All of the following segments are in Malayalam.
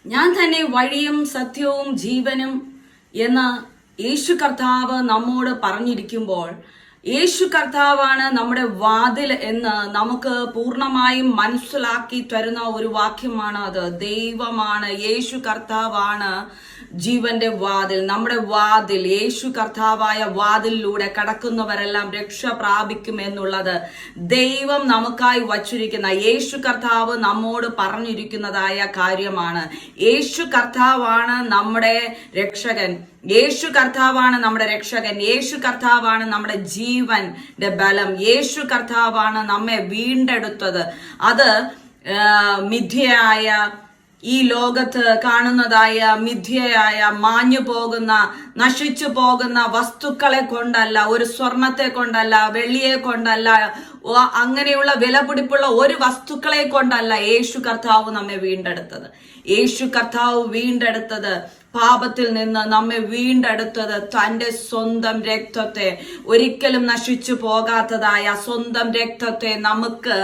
ഞാൻ തന്നെ വഴിയും സത്യവും ജീവനും എന്ന് യേശു കർത്താവ് നമ്മോട് പറഞ്ഞിരിക്കുമ്പോൾ യേശു കർത്താവാണ് നമ്മുടെ വാതിൽ എന്ന് നമുക്ക് പൂർണ്ണമായും മനസ്സിലാക്കി തരുന്ന ഒരു വാക്യമാണ് അത്. ദൈവമാണ്, യേശു കർത്താവാണ് ജീവന്റെ വാതിൽ. നമ്മുടെ വാതിൽ, യേശു കർത്താവായ വാതിലിലൂടെ കടക്കുന്നവരെല്ലാം രക്ഷ പ്രാപിക്കും എന്നുള്ളത് ദൈവം നമുക്കായി വച്ചിരിക്കുന്ന, യേശു കർത്താവ് നമ്മോട് പറഞ്ഞിരിക്കുന്നതായ കാര്യമാണ്. യേശു കർത്താവാണ് നമ്മുടെ രക്ഷകൻ. യേശു കർത്താവാണ് നമ്മുടെ രക്ഷകൻ. യേശു കർത്താവാണ് നമ്മുടെ ജീവന്റെ ബലം. യേശു കർത്താവാണ് നമ്മെ വീണ്ടെടുത്തത്. അത് മിഥ്യയായ ഈ ലോകത്ത് കാണുന്നതായ മിഥ്യയായ മാഞ്ഞു പോകുന്ന, നശിച്ചു പോകുന്ന വസ്തുക്കളെ കൊണ്ടല്ല, ഒരു സ്വർണത്തെ കൊണ്ടല്ല, വെള്ളിയെ കൊണ്ടല്ല, അങ്ങനെയുള്ള വിലപിടിപ്പുള്ള ഒരു വസ്തുക്കളെ കൊണ്ടല്ല യേശു കർത്താവ് നമ്മെ വീണ്ടെടുത്തത്. യേശു കർത്താവ് വീണ്ടെടുത്തത്, പാപത്തിൽ നിന്ന് നമ്മെ വീണ്ടെടുത്തത് തന്റെ സ്വന്തം രക്തത്തെ, ഒരിക്കലും നശിച്ചു പോകാത്തതായ സ്വന്തം രക്തത്തെ നമുക്ക്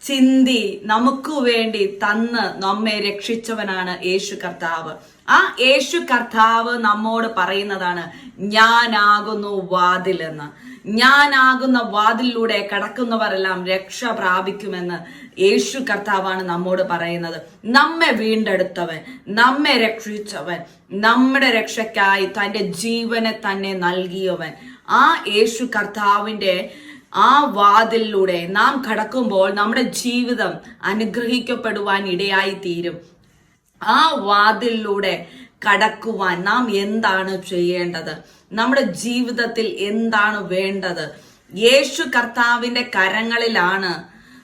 ചിന്തി നമുക്ക് വേണ്ടി തന്ന് നമ്മെ രക്ഷിച്ചവനാണ് യേശു കർത്താവ്. ആ യേശു കർത്താവ് നമ്മോട് പറയുന്നതാണ്, ഞാനാകുന്നു വാതിലെന്ന്. ഞാനാകുന്ന വാതിലിലൂടെ കടക്കുന്നവരെല്ലാം രക്ഷ പ്രാപിക്കുമെന്ന് യേശു കർത്താവാണ് നമ്മോട് പറയുന്നത്. നമ്മെ വീണ്ടെടുത്തവൻ, നമ്മെ രക്ഷിച്ചവൻ, നമ്മുടെ രക്ഷയ്ക്കായി തന്റെ ജീവനെ തന്നെ നൽകിയവൻ, ആ യേശു കർത്താവിന്റെ ആ വാതിലിലൂടെ നാം കടക്കുമ്പോൾ നമ്മുടെ ജീവിതം അനുഗ്രഹിക്കപ്പെടുവാൻ ഇടയായി തീരും. ആ വാതിലിലൂടെ കടക്കുവാൻ നാം എന്താണ് ചെയ്യേണ്ടത്? നമ്മുടെ ജീവിതത്തിൽ എന്താണ് വേണ്ടത്? യേശു കർത്താവിന്റെ കരങ്ങളിലാണ്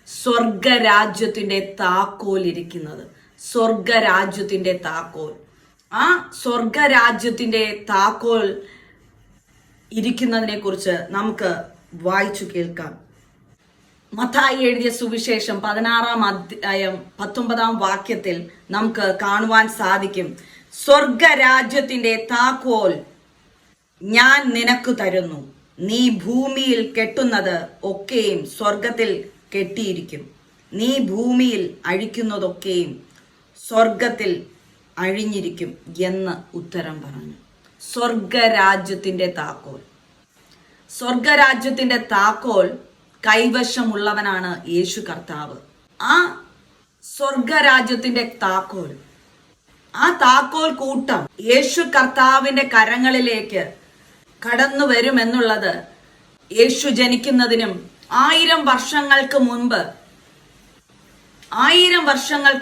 സ്വർഗരാജ്യത്തിന്റെ താക്കോൽ ഇരിക്കുന്നത്. സ്വർഗരാജ്യത്തിന്റെ താക്കോൽ. ആ സ്വർഗരാജ്യത്തിന്റെ താക്കോൽ ഇരിക്കുന്നതിനെ കുറിച്ച് നമുക്ക് വായിച്ചു കേൾക്കാം. മത്തായി എഴുതിയ സുവിശേഷം 16-ാം അധ്യായം 19-ാം വാക്യത്തിൽ നമുക്ക് കാണുവാൻ സാധിക്കും, സ്വർഗരാജ്യത്തിന്റെ താക്കോൽ ഞാൻ നിനക്ക് തരുന്നു. നീ ഭൂമിയിൽ കെട്ടുന്നത് ഒക്കെയും സ്വർഗത്തിൽ കെട്ടിയിരിക്കും. നീ ഭൂമിയിൽ അഴിക്കുന്നതൊക്കെയും സ്വർഗത്തിൽ അഴിഞ്ഞിരിക്കും എന്ന് ഉത്തരം പറഞ്ഞു. സ്വർഗരാജ്യത്തിന്റെ താക്കോൽ. സ്വർഗരാജ്യത്തിന്റെ താക്കോൽ കൈവശമുള്ളവനാണ് യേശു കർത്താവ്. ആ സ്വർഗരാജ്യത്തിന്റെ താക്കോൽ, ആ താക്കോൽ കൂട്ടം യേശു കർത്താവിന്റെ കരങ്ങളിലേക്ക് കടന്നു വരുമെന്നുള്ളത് യേശു ജനിക്കുന്നതിനും 1000 വർഷങ്ങൾക്ക്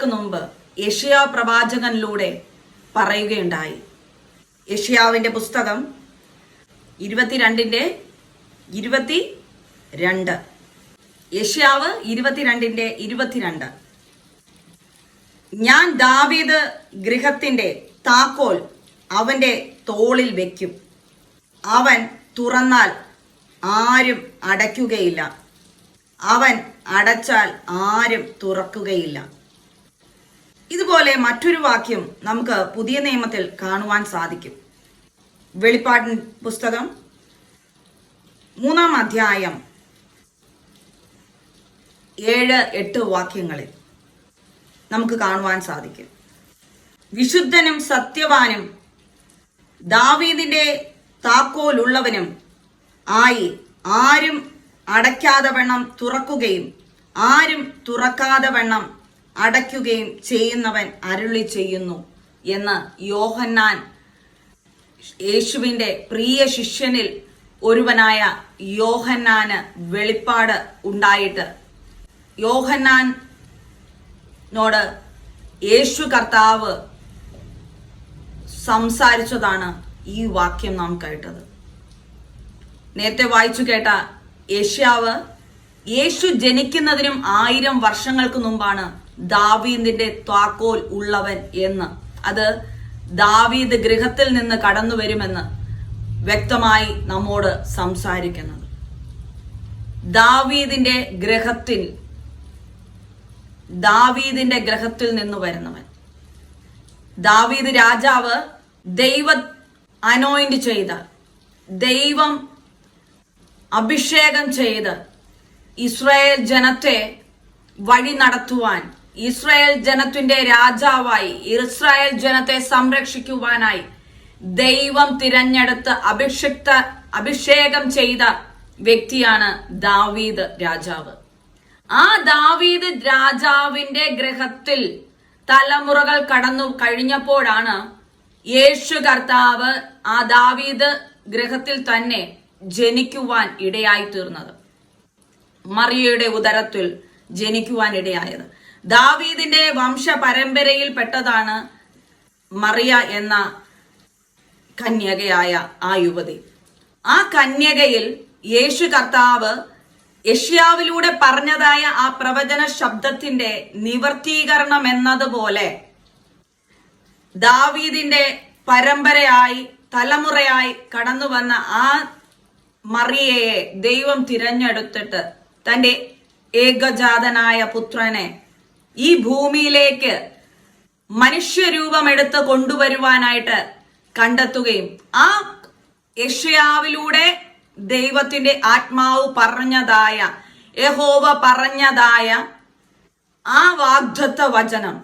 മുമ്പ് യെശയ്യാ പ്രവാചകനിലൂടെ പറയുകയുണ്ടായി. യെശയ്യാവിന്റെ പുസ്തകം 22:22. യെശയ്യാവ് 22:22. ഞാൻ ദാവീദ് ഗൃഹത്തിന്റെ താക്കോൽ അവന്റെ തോളിൽ വെക്കും. അവൻ തുറന്നാൽ ആരും അടയ്ക്കുകയില്ല, അവൻ അടച്ചാൽ ആരും തുറക്കുകയില്ല. ഇതുപോലെ മറ്റൊരു വാക്യം നമുക്ക് പുതിയ നിയമത്തിൽ കാണുവാൻ സാധിക്കും. വെളിപ്പാടിൻ പുസ്തകം 3-ാം അധ്യായം 7-8 വാക്യങ്ങളിൽ നമുക്ക് കാണുവാൻ സാധിക്കും. വിശുദ്ധനും സത്യവാനും ദാവീദിന്റെ താക്കോലുള്ളവനും ആയി ആരും അടയ്ക്കാതെ വണ്ണം തുറക്കുകയും ആരും തുറക്കാതെ വണ്ണം അടയ്ക്കുകയും ചെയ്യുന്നവൻ അരുളി ചെയ്യുന്നു എന്ന് യോഹന്നാൻ, യേശുവിന്റെ പ്രിയ ശിഷ്യനിൽ ഒരുവനായ യോഹന്നാന് വെളിപ്പാട് ഉണ്ടായിട്ട് യോഹന്നാനോട് യേശു കർത്താവ് സംസാരിച്ചതാണ് ഈ വാക്യം നാം കേട്ടത്. നേരത്തെ വായിച്ചു കേട്ട യെശയ്യാവ് യേശു ജനിക്കുന്നതിനും 1000 വർഷങ്ങൾക്ക് മുമ്പാണ് ദാവീദിന്റെ താക്കോൽ ഉള്ളവൻ എന്ന്, അത് ദാവീദ് ഗൃഹത്തിൽ നിന്ന് കടന്നു വരുമെന്ന് വ്യക്തമായി നമ്മോട് സംസാരിക്കുന്നത്. ദാവീദിന്റെ ഗ്രഹത്തിൽ നിന്ന് വരുന്നവൻ. ദാവീദ് രാജാവ് ദൈവം അനോയിന്റ് ചെയ്ത, ദൈവം അഭിഷേകം ചെയ്ത് ഇസ്രായേൽ ജനത്തെ വഴി നടത്തുവാൻ, ഇസ്രായേൽ ജനത്തിന്റെ രാജാവായി ഇസ്രായേൽ ജനത്തെ സംരക്ഷിക്കുവാനായി ദൈവം തിരഞ്ഞെടുത്ത് അഭിഷേകം ചെയ്ത വ്യക്തിയാണ് ദാവീദ് രാജാവ്. ആ ദാവീദ് രാജാവിന്റെ ഗൃഹത്തിൽ തലമുറകൾ കടന്നു കഴിഞ്ഞപ്പോഴാണ് യേശു കർത്താവ് ആ ദാവീദ് ഗൃഹത്തിൽ തന്നെ ജനിക്കുവാൻ ഇടയായി തീർന്നത്, മറിയയുടെ ഉദരത്തിൽ ജനിക്കുവാൻ ഇടയായത്. ദാവീദിന്റെ വംശ പരമ്പരയിൽ പെട്ടതാണ് മറിയ എന്ന കന്യകയായ ആ യുവതി. ആ കന്യകയിൽ യേശു കർത്താവ് യെശയ്യാവിലൂടെ പറഞ്ഞതായ ആ പ്രവചന ശബ്ദത്തിന്റെ നിവർത്തീകരണം എന്നതുപോലെ ദാവീദിന്റെ പരമ്പരയായി തലമുറയായി കടന്നു വന്ന ആ മറിയയെ ദൈവം തിരഞ്ഞെടുത്തിട്ട് തന്റെ ഏകജാതനായ പുത്രനെ ഈ ഭൂമിയിലേക്ക് മനുഷ്യരൂപമെടുത്ത് കൊണ്ടുവരുവാനായിട്ട് കണ്ടെത്തുകയും ആ യെശയ്യാവിലൂടെ ദൈവത്തിന്റെ ആത്മാവ് പറഞ്ഞതായ യഹോവ പറഞ്ഞതായ ആ വാഗ്ദത്ത വചനം,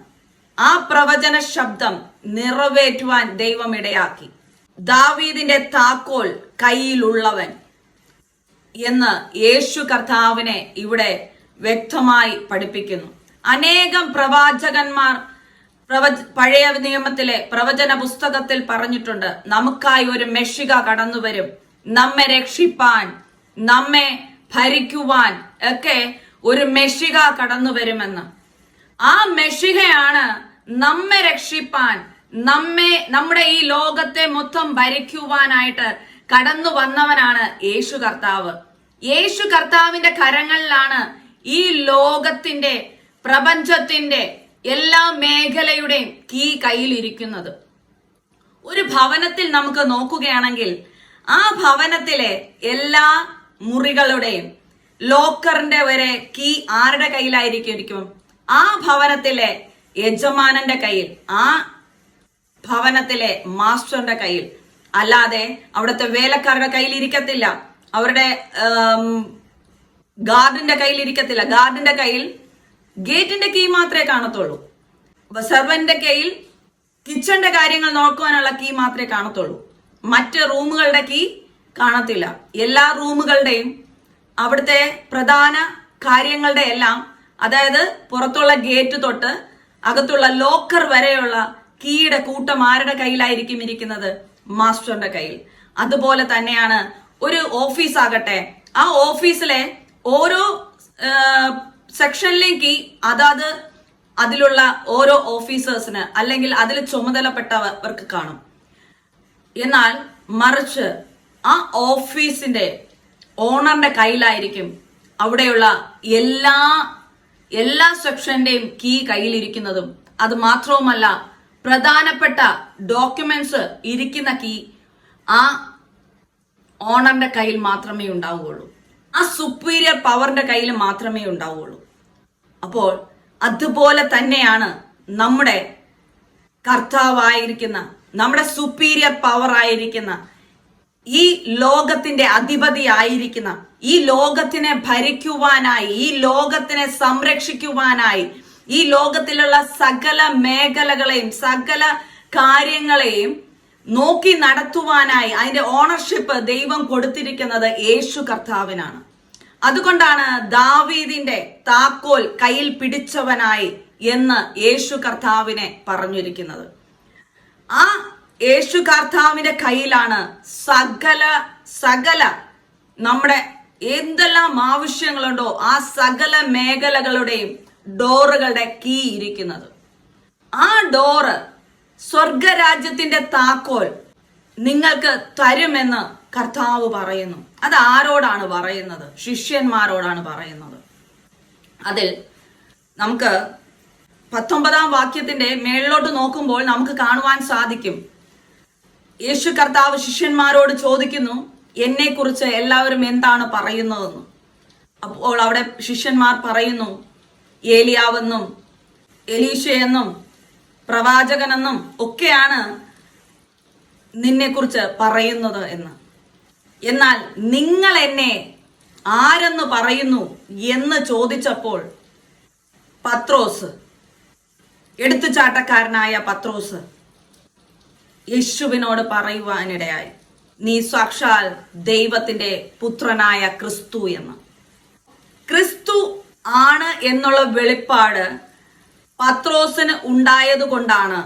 ആ പ്രവചന ശബ്ദം നിറവേറ്റുവാൻ ദൈവം ഇടയാക്കി. ദാവീദിന്റെ താക്കോൽ കയ്യിലുള്ളവൻ എന്ന് യേശു കർത്താവിനെ ഇവിടെ വ്യക്തമായി പഠിപ്പിക്കുന്നു. അനേകം പ്രവാചകന്മാർ പഴയ നിയമത്തിലെ പ്രവചന പുസ്തകത്തിൽ പറഞ്ഞിട്ടുണ്ട്, നമുക്കായി ഒരു മെഷിക കടന്നു വരും, നമ്മെ രക്ഷിപ്പാൻ, നമ്മെ ഭരിക്കുവാൻ ഒക്കെ ഒരു മെഷിക കടന്നു വരുമെന്ന്. ആ മെഷികയാണ് നമ്മെ രക്ഷിപ്പാൻ, നമ്മുടെ ഈ ലോകത്തെ മൊത്തം ഭരിക്കുവാനായിട്ട് കടന്നു വന്നവനാണ് യേശു കർത്താവ്. യേശു കർത്താവിന്റെ കരങ്ങളിലാണ് ഈ ലോകത്തിന്റെ പ്രപഞ്ചത്തിന്റെ എല്ലാ മേഖലയുടെയും കീ കയ്യിലിരിക്കുന്നത്. ഒരു ഭവനത്തിൽ നമുക്ക് നോക്കുകയാണെങ്കിൽ ആ ഭവനത്തിലെ എല്ലാ മുറികളുടെയും ലോക്കറിന്റെ വരെ കീ ആരുടെ കയ്യിലായിരിക്കും? ആ ഭവനത്തിലെ യജമാനന്റെ കയ്യിൽ, ആ ഭവനത്തിലെ മാസ്റ്ററിന്റെ കയ്യിൽ. അല്ലാതെ അവിടുത്തെ വേലക്കാരുടെ കയ്യിൽ ഇരിക്കത്തില്ല, അവരുടെ ഗാർഡിന്റെ കയ്യിൽ ഇരിക്കത്തില്ല. ഗാർഡിന്റെ കയ്യിൽ ഗേറ്റിന്റെ കീ മാത്രമേ കാണത്തുള്ളൂ. സെർവന്റിന്റെ കയ്യിൽ കിച്ചന്റെ കാര്യങ്ങൾ നോക്കുവാനുള്ള കീ മാത്രമേ കാണത്തുള്ളൂ. മറ്റ് റൂമുകളുടെ കീ കാണത്തില്ല. എല്ലാ റൂമുകളുടെയും അവിടുത്തെ പ്രധാന കാര്യങ്ങളുടെ എല്ലാം, അതായത് പുറത്തുള്ള ഗേറ്റ് തൊട്ട് അകത്തുള്ള ലോക്കർ വരെയുള്ള കീയുടെ കൂട്ടം ആരുടെ കയ്യിലായിരിക്കും ഇരിക്കുന്നത്? മാസ്റ്ററിന്റെ കയ്യിൽ. അതുപോലെ തന്നെയാണ് ഒരു ഓഫീസ് ആകട്ടെ, ആ ഓഫീസിലെ ഓരോ സെക്ഷനിലെയും കീ അതാത് അതിലുള്ള ഓരോ ഓഫീസേഴ്സിന് അല്ലെങ്കിൽ അതിൽ ചുമതലപ്പെട്ടവർക്ക് കാണും. എന്നാൽ മറിച്ച് ആ ഓഫീസിന്റെ ഓണറിന്റെ കയ്യിലായിരിക്കും അവിടെയുള്ള എല്ലാ സെക്ഷന്റെയും കീ കയ്യിലിരിക്കുന്നതും. അത് മാത്രവുമല്ല, പ്രധാനപ്പെട്ട ഡോക്യുമെന്റ്സ് ഇരിക്കുന്ന കീ ആ ഓണറിന്റെ കയ്യിൽ മാത്രമേ ഉണ്ടാവുകയുള്ളൂ. ആ സുപ്പീരിയർ പവറിന്റെ കയ്യിൽ മാത്രമേ ഉണ്ടാവുകയുള്ളൂ. അപ്പോൾ അതുപോലെ തന്നെയാണ് നമ്മുടെ കർത്താവായിരിക്കുന്ന, നമ്മുടെ സുപ്പീരിയർ പവർ ആയിരിക്കുന്ന, ഈ ലോകത്തിന്റെ അധിപതി ആയിരിക്കുന്ന, ഈ ലോകത്തിനെ ഭരിക്കുവാനായി, ഈ ലോകത്തിനെ സംരക്ഷിക്കുവാനായി, ഈ ലോകത്തിലുള്ള സകല മേഖലകളെയും സകല കാര്യങ്ങളെയും നോക്കി നടത്തുവാനായി അതിന്റെ ഓണർഷിപ്പ് ദൈവം കൊടുത്തിരിക്കുന്നത് യേശു കർത്താവിനാണ്. അതുകൊണ്ടാണ് ദാവീദിന്റെ താക്കോൽ കയ്യിൽ പിടിച്ചവനായി എന്ന് യേശു കർത്താവിനെ പറഞ്ഞിരിക്കുന്നത്. ആ യേശു കർത്താവിന്റെ കയ്യിലാണ് സകല നമ്മുടെ എന്തെല്ലാം ആവശ്യങ്ങളുണ്ടോ ആ സകല മേഖലകളുടെയും ഡോറുകളുടെ കീ ഇരിക്കുന്നത്. ആ ഡോറ്, സ്വർഗരാജ്യത്തിന്റെ താക്കോൽ നിങ്ങൾക്ക് തരുമെന്ന് കർത്താവ് പറയുന്നു. അത് ആരോടാണ് പറയുന്നത്? ശിഷ്യന്മാരോടാണ് പറയുന്നത്. അതിൽ നമുക്ക് 19-ാം വാക്യത്തിന്റെ മേളിലോട്ട് നോക്കുമ്പോൾ നമുക്ക് കാണുവാൻ സാധിക്കും, യേശു കർത്താവ് ശിഷ്യന്മാരോട് ചോദിക്കുന്നു, എന്നെ കുറിച്ച് എല്ലാവരും എന്താണ് പറയുന്നതെന്ന്. അപ്പോൾ അവിടെ ശിഷ്യന്മാർ പറയുന്നു, ഏലിയാവെന്നും എലീശയെന്നും പ്രവാചകനെന്നും ഒക്കെയാണ് നിന്നെ കുറിച്ച് പറയുന്നത് എന്ന്. എന്നാൽ നിങ്ങൾ എന്നെ ആരെന്ന് പറയുന്നു എന്ന് ചോദിച്ചപ്പോൾ പത്രോസ് എടുത്തുചാട്ടക്കാരനായ പത്രോസ് യേശുവിനോട് പറയുവാനിടയായി, നീ സാക്ഷാൽ ദൈവത്തിന്റെ പുത്രനായ ക്രിസ്തു എന്ന്. ക്രിസ്തു ആണ് എന്നുള്ള വെളിപ്പാട് പത്രോസിന് ഉണ്ടായത് കൊണ്ടാണ്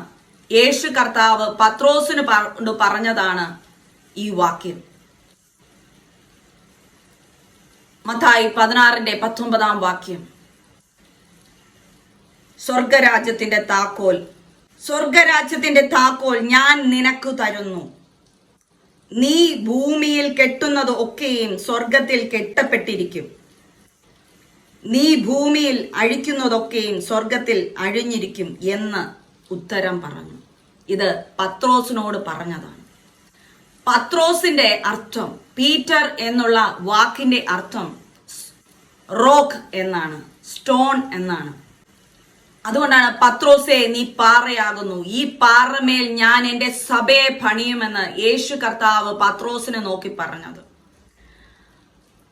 യേശു കർത്താവ് പത്രോസിന് പറഞ്ഞതാണ് ഈ വാക്യം. മത്തായി 16:19 വാക്യം. സ്വർഗരാജ്യത്തിന്റെ താക്കോൽ ഞാൻ നിനക്ക് തരുന്നു. നീ ഭൂമിയിൽ കെട്ടുന്നത് ഒക്കെയും സ്വർഗത്തിൽ കെട്ടപ്പെട്ടിരിക്കും, നീ ഭൂമിയിൽ അഴിക്കുന്നതൊക്കെയും സ്വർഗത്തിൽ അഴിഞ്ഞിരിക്കും എന്ന് ഉത്തരം പറഞ്ഞു. ഇത് പത്രോസിനോട് പറഞ്ഞതാണ്. പത്രോസിന്റെ അർത്ഥം, പീറ്റർ എന്നുള്ള വാക്കിന്റെ അർത്ഥം റോക്ക് എന്നാണ്, സ്റ്റോൺ എന്നാണ്. അതുകൊണ്ടാണ് പത്രോസേ നീ പാറയാകുന്നു, ഈ പാറമേൽ ഞാൻ എന്റെ സഭയെ പണിയുമെന്ന് യേശു കർത്താവ് പത്രോസിനെ നോക്കി പറഞ്ഞത്.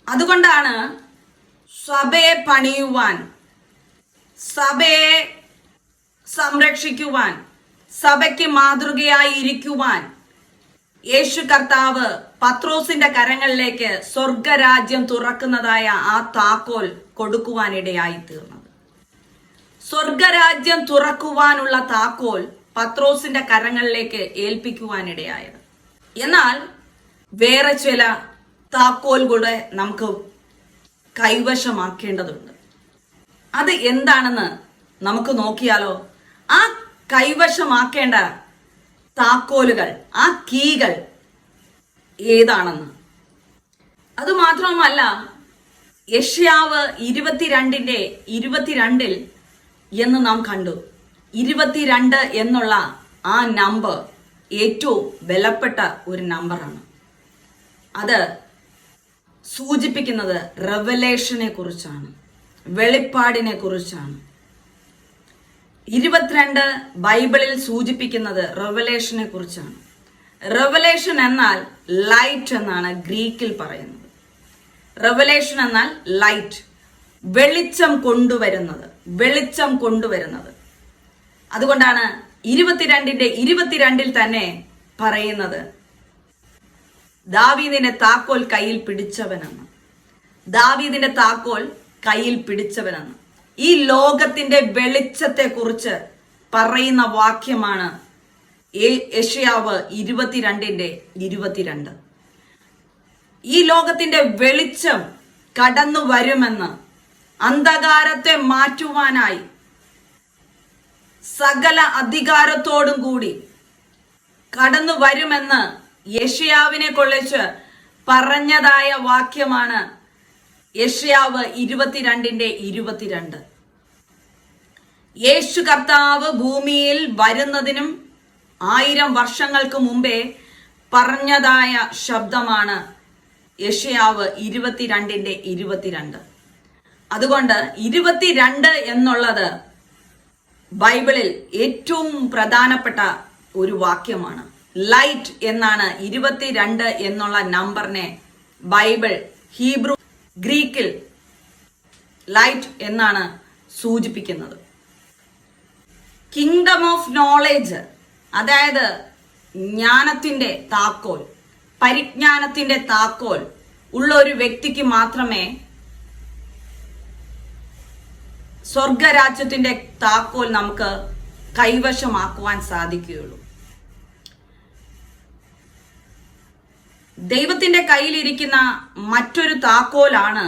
അതുകൊണ്ടാണ് സഭയെ പണിയുവാൻ, സഭയെ സംരക്ഷിക്കുവാൻ, സഭയ്ക്ക് മാതൃകയായി ഇരിക്കുവാൻ യേശു കർത്താവ് പത്രോസിന്റെ കരങ്ങളിലേക്ക് സ്വർഗരാജ്യം തുറക്കുന്നതായ ആ താക്കോൽ കൊടുക്കുവാനിടയായി തീർന്നത്. സ്വർഗരാജ്യം തുറക്കുവാനുള്ള താക്കോൽ പത്രോസിന്റെ കരങ്ങളിലേക്ക് ഏൽപ്പിക്കുവാനിടയായത്. എന്നാൽ വേറെ ചില താക്കോൽ കൂടെ നമുക്ക് കൈവശമാക്കേണ്ടതുണ്ട്. അത് എന്താണെന്ന് നമുക്ക് നോക്കിയാലോ? ആ കൈവശമാക്കേണ്ട താക്കോലുകൾ, ആ കീകൾ ഏതാണെന്ന്. അത് മാത്രമല്ല, യെശയ്യാവ് 22:22 എന്ന് നാം കണ്ടു. 22 എന്നുള്ള ആ നമ്പർ ഏറ്റവും ബലപ്പെട്ട ഒരു നമ്പറാണ്. അത് സൂചിപ്പിക്കുന്നത് റെവലേഷനെ കുറിച്ചാണ്, വെളിപ്പാടിനെ കുറിച്ചാണ്. 22 ബൈബിളിൽ സൂചിപ്പിക്കുന്നത് റെവലേഷനെ കുറിച്ചാണ്. റെവലേഷൻ എന്നാൽ ലൈറ്റ് എന്നാണ് ഗ്രീക്കിൽ പറയുന്നത്. റെവലേഷൻ എന്നാൽ ലൈറ്റ്, വെളിച്ചം കൊണ്ടുവരുന്നത്. അതുകൊണ്ടാണ് 22:22 തന്നെ പറയുന്നത് ദാവീദിന്റെ താക്കോൽ കയ്യിൽ പിടിച്ചവനെന്ന്. ദാവീദിന്റെ താക്കോൽ കയ്യിൽ പിടിച്ചവനെന്ന്. ഈ ലോകത്തിന്റെ വെളിച്ചത്തെ കുറിച്ച് പറയുന്ന വാക്യമാണ് യെശയ്യാവ് 22:22. ഈ ലോകത്തിന്റെ വെളിച്ചം കടന്നു വരുമെന്ന്, അന്ധകാരത്തെ മാറ്റുവാനായി സകല അധികാരത്തോടും കൂടി കടന്നു വരുമെന്ന് യെശയ്യാവിനെ കൊള്ളിച്ച് പറഞ്ഞതായ വാക്യമാണ് യെശയ്യാവ് 22:22. യേശു കർത്താവ് ഭൂമിയിൽ വരുന്നതിനും 1000 വർഷങ്ങൾക്ക് മുമ്പേ പറഞ്ഞതായ ശബ്ദമാണ് യെശയ്യാവ് 22:22. അതുകൊണ്ട് 22 എന്നുള്ളത് ബൈബിളിൽ ഏറ്റവും പ്രധാനപ്പെട്ട ഒരു വാക്യമാണ്. ലൈറ്റ് എന്നാണ് 22 എന്നുള്ള നമ്പറിനെ ബൈബിൾ ഹീബ്രു ഗ്രീക്കിൽ ലൈറ്റ് എന്നാണ് സൂചിപ്പിക്കുന്നത്. കിങ്ഡം ഓഫ് നോളേജ്, അതായത് ജ്ഞാനത്തിന്റെ താക്കോൽ, പരിജ്ഞാനത്തിന്റെ താക്കോൽ ഉള്ള ഒരു വ്യക്തിക്ക് മാത്രമേ സ്വർഗരാജ്യത്തിന്റെ താക്കോൽ നമുക്ക് കൈവശമാക്കുവാൻ സാധിക്കുകയുള്ളൂ. ദൈവത്തിന്റെ കയ്യിലിരിക്കുന്ന മറ്റൊരു താക്കോലാണ്,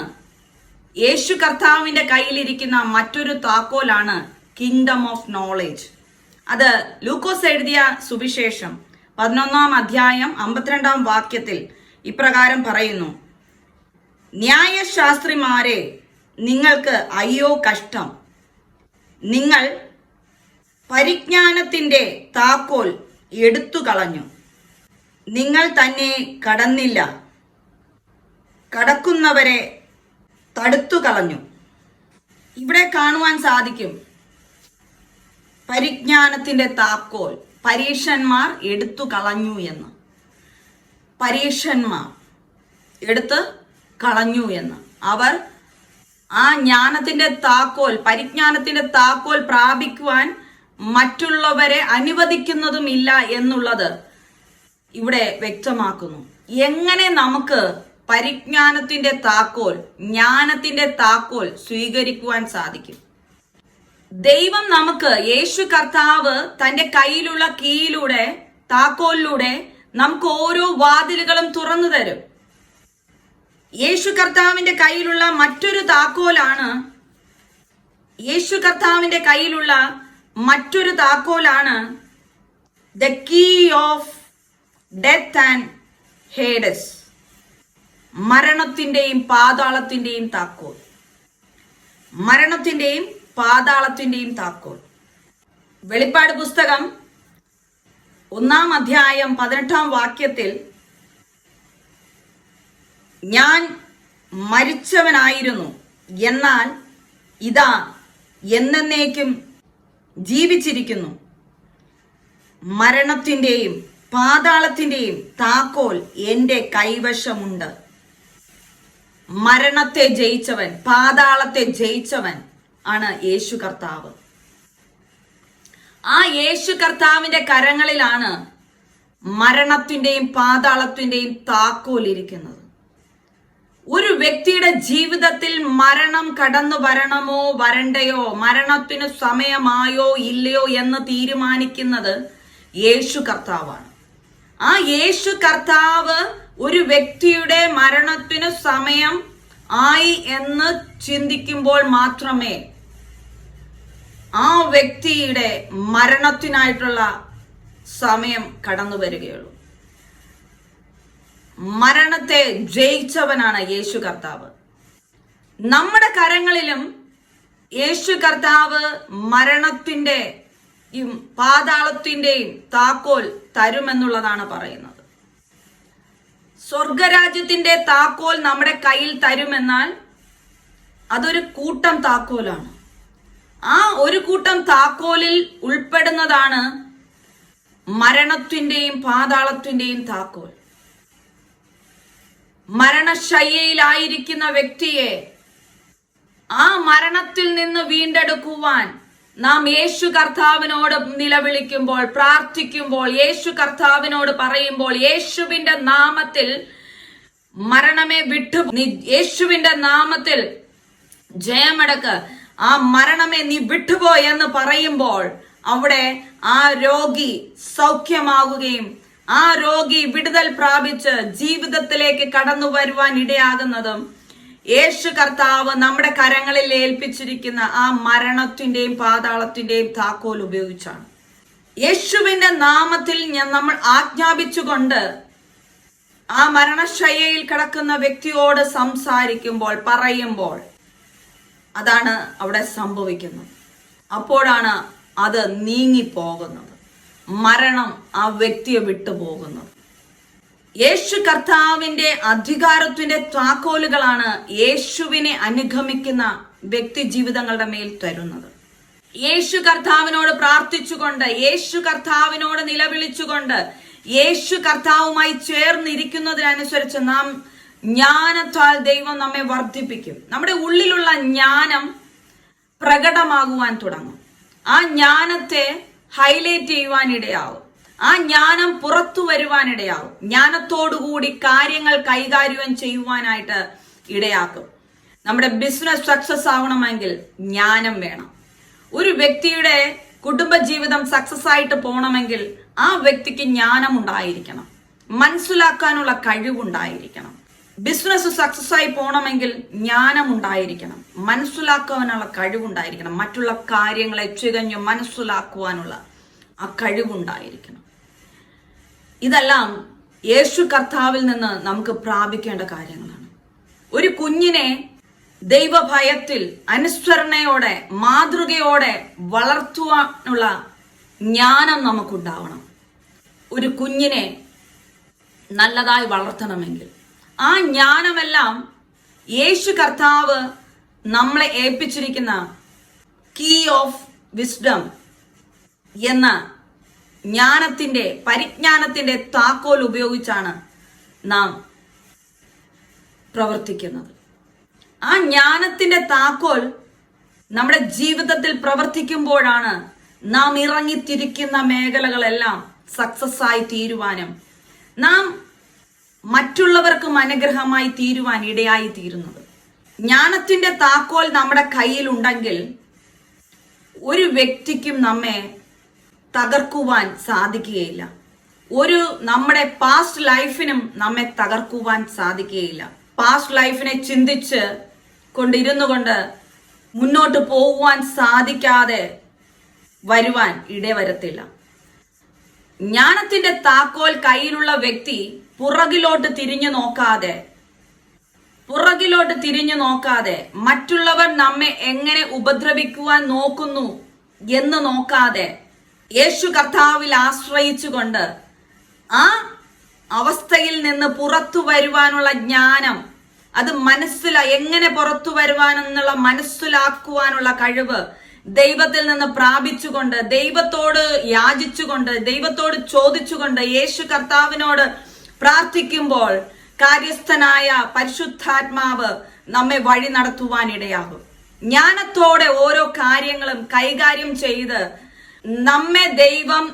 യേശു കർത്താവിന്റെ കയ്യിലിരിക്കുന്ന മറ്റൊരു താക്കോലാണ് കിങ്ഡം ഓഫ് നോളേജ്. അത് ലൂക്കോസ് എഴുതിയ സുവിശേഷം 11-ാം അധ്യായം 52-ാം വാക്യത്തിൽ ഇപ്രകാരം പറയുന്നു: ന്യായശാസ്ത്രിമാരെ, നിങ്ങൾക്ക് അയ്യോ കഷ്ടം, നിങ്ങൾ പരിജ്ഞാനത്തിന്റെ താക്കോൽ എടുത്തു കളഞ്ഞു, നിങ്ങൾ തന്നെ കടന്നില്ല, കടക്കുന്നവരെ തടുത്തു കളഞ്ഞു. ഇവിടെ കാണുവാൻ സാധിക്കും പരിജ്ഞാനത്തിന്റെ താക്കോൽ പരീക്ഷന്മാർ എടുത്തു കളഞ്ഞു എന്ന്. പരീക്ഷന്മാർ എടുത്ത് കളഞ്ഞു എന്ന്. അവർ ആ ജ്ഞാനത്തിന്റെ താക്കോൽ, പരിജ്ഞാനത്തിന്റെ താക്കോൽ പ്രാപിക്കുവാൻ മറ്റുള്ളവരെ അനുവദിക്കുന്നതുമില്ല എന്നുള്ളത് ഇവിടെ വ്യക്തമാക്കുന്നു. എങ്ങനെ നമുക്ക് പരിജ്ഞാനത്തിന്റെ താക്കോൽ, ജ്ഞാനത്തിന്റെ താക്കോൽ സ്വീകരിക്കുവാൻ സാധിക്കും? ദൈവം നമുക്ക്, യേശു കർത്താവ് തന്റെ കയ്യിലുള്ള കീയിലൂടെ, താക്കോലിലൂടെ നമുക്ക് ഓരോ വാതിലുകളും തുറന്നു തരും. യേശു കർത്താവിന്റെ കയ്യിലുള്ള മറ്റൊരു താക്കോലാണ്, the key of death and Hades, മരണത്തിന്റെയും പാതാളത്തിന്റെയും താക്കോൽ. മരണത്തിന്റെയും പാതാളത്തിന്റെയും താക്കോൽ. വെളിപ്പാട് പുസ്തകം 1-ാം അധ്യായം 18-ാം വാക്യത്തിൽ, ഞാൻ മരിച്ചവനായിരുന്നു, എന്നാൽ ഇതാ എന്നേക്കും ജീവിച്ചിരിക്കുന്നു. മരണത്തിന്റെയും പാതാളത്തിന്റെയും താക്കോൽ എന്റെ കൈവശമുണ്ട്. മരണത്തെ ജയിച്ചവൻ, പാതാളത്തെ ജയിച്ചവൻ ആണ് യേശു കർത്താവ്. ആ യേശു കർത്താവിന്റെ കരങ്ങളിലാണ് മരണത്തിന്റെയും പാതാളത്തിന്റെയും താക്കോൽ ഇരിക്കുന്നത്. ഒരു വ്യക്തിയുടെ ജീവിതത്തിൽ മരണം കടന്നു വരണമോ വരണ്ടയോ, മരണത്തിന് സമയമായോ ഇല്ലയോ എന്ന് തീരുമാനിക്കുന്നത് യേശു കർത്താവാണ്. ആ യേശു കർത്താവ് ഒരു വ്യക്തിയുടെ മരണത്തിന് സമയം ആയി എന്ന് ചിന്തിക്കുമ്പോൾ മാത്രമേ ആ വ്യക്തിയുടെ മരണത്തിനായിട്ടുള്ള സമയം കടന്നു വരികയുള്ളൂ. മരണത്തെ ജയിച്ചവനാണ് യേശു കർത്താവ്. നമ്മുടെ കരങ്ങളിലും യേശു കർത്താവ് മരണത്തിന്റെയും പാതാളത്തിന്റെയും താക്കോൽ തരുമെന്നുള്ളതാണ് പറയുന്നത്. സ്വർഗരാജ്യത്തിന്റെ താക്കോൽ നമ്മുടെ കയ്യിൽ തരുമെന്നാൽ അതൊരു കൂട്ടം താക്കോലാണ്. ആ ഒരു കൂട്ടം താക്കോലിൽ ഉൾപ്പെടുന്നതാണ് മരണത്തിന്റെയും പാതാളത്തിന്റെയും താക്കോൽ. മരണശയ്യയിലായിരിക്കുന്ന വ്യക്തിയെ ആ മരണത്തിൽ നിന്ന് വീണ്ടെടുക്കുവാൻ നാം യേശു കർത്താവിനോട് നിലവിളിക്കുമ്പോൾ, പ്രാർത്ഥിക്കുമ്പോൾ, യേശു കർത്താവിനോട് പറയുമ്പോൾ, യേശുവിന്റെ നാമത്തിൽ മരണമേ വിട്ടു, യേശുവിന്റെ നാമത്തിൽ ജയമടക്ക്, ആ മരണമേ നീ വിട്ടുപോ എന്ന് പറയുമ്പോൾ അവിടെ ആ രോഗി സൗഖ്യമാവുകയും ആ രോഗി വിടുതൽ പ്രാപിച്ച് ജീവിതത്തിലേക്ക് കടന്നു വരുവാൻ ഇടയാകുന്നതും യേശു കർത്താവ് നമ്മുടെ കരങ്ങളിൽ ഏൽപ്പിച്ചിരിക്കുന്ന ആ മരണത്തിന്റെയും പാതാളത്തിന്റെയും താക്കോൽ ഉപയോഗിച്ചാണ്. യേശുവിന്റെ നാമത്തിൽ നമ്മൾ ആജ്ഞാപിച്ചുകൊണ്ട് ആ മരണശയ്യയിൽ കിടക്കുന്ന വ്യക്തിയോട് സംസാരിക്കുമ്പോൾ, പറയുമ്പോൾ അതാണ് അവിടെ സംഭവിക്കുന്നത്. അപ്പോഴാണ് അത് നീങ്ങിപ്പോകുന്നത്, മരണം ആ വ്യക്തിയെ വിട്ടുപോകുന്നത്. യേശു കർത്താവിന്റെ അധികാരത്തിന്റെ താക്കോലുകളാണ് യേശുവിനെ അനുഗമിക്കുന്ന വ്യക്തി ജീവിതങ്ങളുടെ മേൽ തരുന്നത്. യേശു കർത്താവിനോട് പ്രാർത്ഥിച്ചുകൊണ്ട്, യേശു കർത്താവിനോട് നിലവിളിച്ചുകൊണ്ട്, യേശു കർത്താവുമായി ചേർന്നിരിക്കുന്നതിനനുസരിച്ച് നാം ജ്ഞാനത്താൽ ദൈവം നമ്മെ വർദ്ധിപ്പിക്കും. നമ്മുടെ ഉള്ളിലുള്ള ജ്ഞാനം പ്രകടമാകുവാൻ തുടങ്ങും. ആ ജ്ഞാനത്തെ ഹൈലൈറ്റ് ചെയ്യുവാൻ ഇടയാവും. ആ ജ്ഞാനം പുറത്തു വരുവാനിടയാവും. ജ്ഞാനത്തോടുകൂടി കാര്യങ്ങൾ കൈകാര്യം ചെയ്യുവാനായിട്ട് ഇടയാക്കും. നമ്മുടെ ബിസിനസ് സക്സസ് ആവണമെങ്കിൽ ജ്ഞാനം വേണം. ഒരു വ്യക്തിയുടെ കുടുംബജീവിതം സക്സസ് ആയിട്ട് പോകണമെങ്കിൽ ആ വ്യക്തിക്ക് ജ്ഞാനം ഉണ്ടായിരിക്കണം, മനസ്സിലാക്കാനുള്ള കഴിവുണ്ടായിരിക്കണം. ബിസിനസ് സക്സസ് ആയി പോകണമെങ്കിൽ ജ്ഞാനം ഉണ്ടായിരിക്കണം, മനസ്സിലാക്കാനുള്ള കഴിവുണ്ടായിരിക്കണം, മറ്റുള്ള കാര്യങ്ങളെ ചികഞ്ഞു മനസ്സിലാക്കുവാനുള്ള ആ കഴിവുണ്ടായിരിക്കണം. ഇതെല്ലാം യേശു കർത്താവിൽ നിന്ന് നമുക്ക് പ്രാപിക്കേണ്ട കാര്യങ്ങളാണ്. ഒരു കുഞ്ഞിനെ ദൈവഭയത്തിൽ അനുസരണയോടെ മാതൃകയോടെ വളർത്തുവാനുള്ള ജ്ഞാനം നമുക്കുണ്ടാവണം. ഒരു കുഞ്ഞിനെ നല്ലതായി വളർത്തണമെങ്കിൽ ആ ജ്ഞാനമെല്ലാം യേശു കർത്താവ് നമ്മളെ ഏൽപ്പിച്ചിരിക്കുന്ന കീ ഓഫ് വിസ്ഡം എന്ന ജ്ഞാനത്തിന്റെ പരിജ്ഞാനത്തിന്റെ താക്കോൽ ഉപയോഗിച്ചാണ് നാം പ്രവർത്തിക്കുന്നത്. ആ ജ്ഞാനത്തിന്റെ താക്കോൽ നമ്മുടെ ജീവിതത്തിൽ പ്രവർത്തിക്കുമ്പോഴാണ് നാം ഇറങ്ങിത്തിരിക്കുന്ന മേഖലകളെല്ലാം സക്സസ് ആയി തീരുവാനും നാം മറ്റുള്ളവർക്കും അനുഗ്രഹമായി തീരുവാൻ ഇടയായി തീരുന്നത്. ജ്ഞാനത്തിന്റെ താക്കോൽ നമ്മുടെ കയ്യിലുണ്ടെങ്കിൽ ഒരു വ്യക്തിക്കും നമ്മെ തകർക്കുവാൻ സാധിക്കുകയില്ല. നമ്മുടെ പാസ്റ്റ് ലൈഫിനും നമ്മെ തകർക്കുവാൻ സാധിക്കുകയില്ല. പാസ്റ്റ് ലൈഫിനെ ചിന്തിച്ച് കൊണ്ടിരുന്നു കൊണ്ട് മുന്നോട്ട് പോകുവാൻ സാധിക്കാതെ വരുവാൻ ഇടവരത്തില്ല. ജ്ഞാനത്തിന്റെ താക്കോൽ കയ്യിലുള്ള വ്യക്തി പുറകിലോട്ട് തിരിഞ്ഞു നോക്കാതെ മറ്റുള്ളവർ നമ്മെ എങ്ങനെ ഉപദ്രവിക്കുവാൻ നോക്കുന്നു എന്ന് നോക്കാതെ യേശു കർത്താവിൽ ആശ്രയിച്ചുകൊണ്ട് ആ അവസ്ഥയിൽ നിന്ന് പുറത്തു വരുവാനുള്ള ജ്ഞാനം, അത് എങ്ങനെ പുറത്തു വരുവാനെന്നുള്ള മനസ്സിലാക്കുവാനുള്ള കഴിവ് ദൈവത്തിൽ നിന്ന് പ്രാപിച്ചുകൊണ്ട്, ദൈവത്തോട് യാചിച്ചുകൊണ്ട്, ദൈവത്തോട് ചോദിച്ചുകൊണ്ട്, യേശു കർത്താവിനോട് പ്രാർത്ഥിക്കുമ്പോൾ കാര്യസ്ഥനായ പരിശുദ്ധാത്മാവ് നമ്മെ വഴി നടത്തുവാനിടയാകും. ജ്ഞാനത്തോടെ ഓരോ കാര്യങ്ങളും കൈകാര്യം ചെയ്ത് നമ്മെ ദൈവം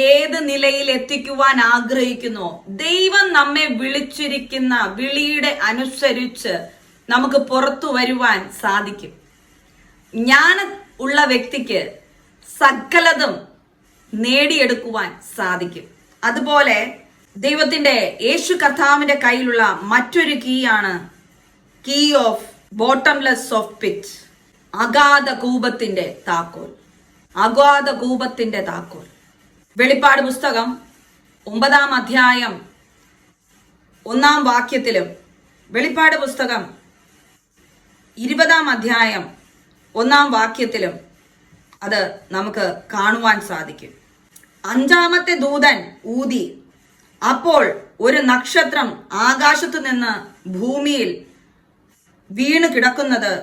ഏത് നിലയിൽ എത്തിക്കുവാൻ ആഗ്രഹിക്കുന്നോ, ദൈവം നമ്മെ വിളിച്ചിരിക്കുന്ന വിളിയുടെ അനുസരിച്ച് നമുക്ക് പുറത്തു വരുവാൻ സാധിക്കും. ജ്ഞാനം ഉള്ള വ്യക്തിക്ക് സകലതും നേടിയെടുക്കുവാൻ സാധിക്കും. അതുപോലെ ദൈവത്തിന്റെ യേശു കർത്താവിന്റെ കയ്യിലുള്ള മറ്റൊരു കീയാണ് key of bottomless of pit, അഗാധ കൂപത്തിന്റെ താക്കോൽ. അഗാധ കൂപത്തിന്റെ താക്കോൽ. വെളിപ്പാട് പുസ്തകം 9-ാം അധ്യായം 1-ാം വാക്യത്തിലും വെളിപ്പാട് പുസ്തകം 20-ാം അധ്യായം 1-ാം വാക്യത്തിലും അത് നമുക്ക് കാണുവാൻ സാധിക്കും. 5-ാമത്തെ ദൂതൻ ഊതി, അപ്പോൾ ഒരു നക്ഷത്രം ആകാശത്തു നിന്ന് ഭൂമിയിൽ വീണ് കിടക്കുന്നത്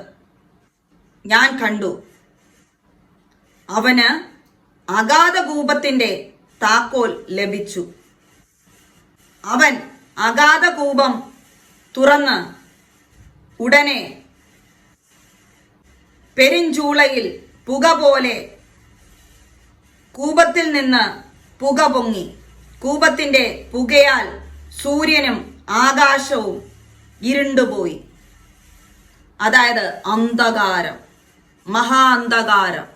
ഞാൻ കണ്ടു. അവന് അഗാധ കൂപത്തിന്റെ താക്കോൽ ലഭിച്ചു. അവൻ അഗാധ കൂപം തുറന്ന് ഉടനെ പെരിഞ്ചൂളയിൽ പുക പോലെ കൂപത്തിൽ നിന്ന് പുക പൊങ്ങി. കൂപത്തിന്റെ പുകയാൽ സൂര്യനും ആകാശവും ഇരുണ്ടുപോയി. അതായത് അന്ധകാരം, മഹാ അന്ധകാരം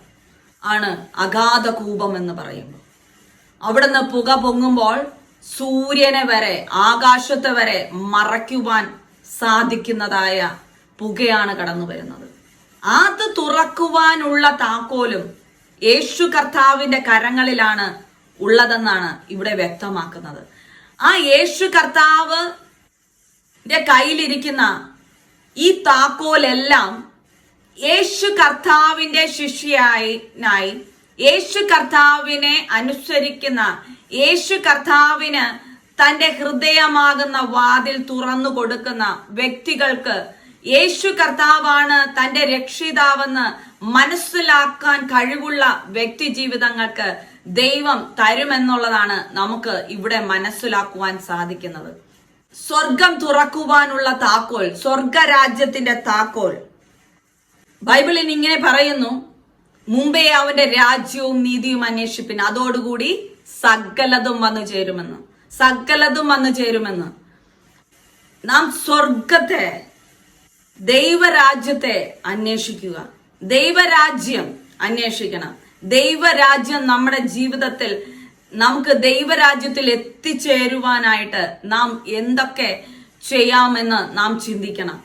ആണ് അഗാധ കൂപം എന്ന് പറയുമ്പോൾ. അവിടുന്ന് പുക പൊങ്ങുമ്പോൾ സൂര്യനെ വരെ, ആകാശത്തെ വരെ മറയ്ക്കുവാൻ സാധിക്കുന്നതായ പുകയാണ് കടന്നു വരുന്നത്. അത് തുറക്കുവാനുള്ള താക്കോലും യേശു കർത്താവിന്റെ കരങ്ങളിലാണ് ഉള്ളതെന്നാണ് ഇവിടെ വ്യക്തമാക്കുന്നത്. ആ യേശു കർത്താവിന്റെ കയ്യിലിരിക്കുന്ന ഈ താക്കോലെല്ലാം യേശു കർത്താവിന്റെ ശിഷ്യനായി, യേശു കർത്താവിനെ അനുസരിക്കുന്ന, യേശു കർത്താവിന് തന്റെ ഹൃദയമാകുന്ന വാതിൽ തുറന്നു കൊടുക്കുന്ന വ്യക്തികൾക്ക് യേശു കർത്താവാണ് തന്റെ രക്ഷിതാവെന്ന് മനസ്സിലാക്കാൻ കഴിവുള്ള വ്യക്തി ജീവിതങ്ങൾക്ക് ദൈവം തരുമെന്നുള്ളതാണ് നമുക്ക് ഇവിടെ മനസ്സിലാക്കുവാൻ സാധിക്കുന്നത്. സ്വർഗം തുറക്കുവാനുള്ള താക്കോൽ, സ്വർഗരാജ്യത്തിന്റെ താക്കോൽ. ബൈബിളിൽ ഇങ്ങനെ പറയുന്നു, മുമ്പേ അവന്റെ രാജ്യവും നീതിയും അന്വേഷിപ്പിൻ, അതോടുകൂടി സകലതും വന്നു ചേരുമെന്ന്. സകലതും വന്നു ചേരുമെന്ന്. നാം സ്വർഗത്തെ, ദൈവരാജ്യത്തെ അന്വേഷിക്കുക. ദൈവരാജ്യം അന്വേഷിക്കണം. ദൈവരാജ്യം നമ്മുടെ ജീവിതത്തിൽ, നമുക്ക് ദൈവരാജ്യത്തിൽ എത്തിച്ചേരുവാനായിട്ട് നാം എന്തൊക്കെ ചെയ്യാമെന്ന് നാം ചിന്തിക്കണം.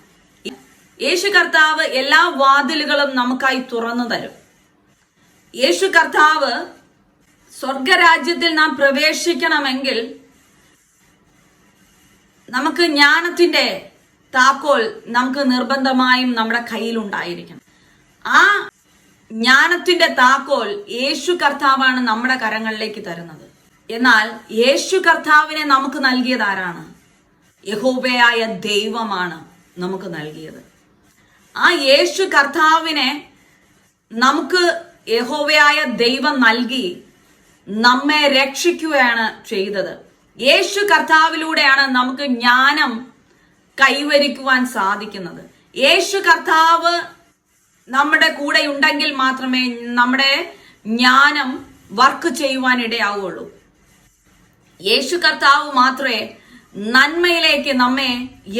യേശു കർത്താവ് എല്ലാ വാതിലുകളും നമുക്കായി തുറന്നു തരും. യേശു കർത്താവ് സ്വർഗരാജ്യത്തിൽ നാം പ്രവേശിക്കണമെങ്കിൽ നമുക്ക് ജ്ഞാനത്തിന്റെ താക്കോൽ നമുക്ക് നിർബന്ധമായും നമ്മുടെ കയ്യിൽ ഉണ്ടായിരിക്കണം. ആ ജ്ഞാനത്തിന്റെ താക്കോൽ യേശു കർത്താവാണ് നമ്മുടെ കരങ്ങളിലേക്ക് തരുന്നത്. എന്നാൽ യേശു കർത്താവിനെ നമുക്ക് നൽകിയത് ആരാണ്? യഹോവയായ ദൈവമാണ് നമുക്ക് നൽകിയത്. ആ യേശു കർത്താവിനെ നമുക്ക് യഹോവയായ ദൈവം നൽകി നമ്മെ രക്ഷിക്കുകയാണ് ചെയ്തത്. യേശു കർത്താവിലൂടെയാണ് നമുക്ക് ജ്ഞാനം കൈവരിക്കുവാൻ സാധിക്കുന്നത്. യേശു കർത്താവ് നമ്മുടെ കൂടെ ഉണ്ടെങ്കിൽ മാത്രമേ, നമ്മുടെ ജ്ഞാനം വർക്ക് ചെയ്യുവാൻ ഇടയാവുള്ളൂ. യേശു കർത്താവ് മാത്രമേ നന്മയിലേക്ക് നമ്മെ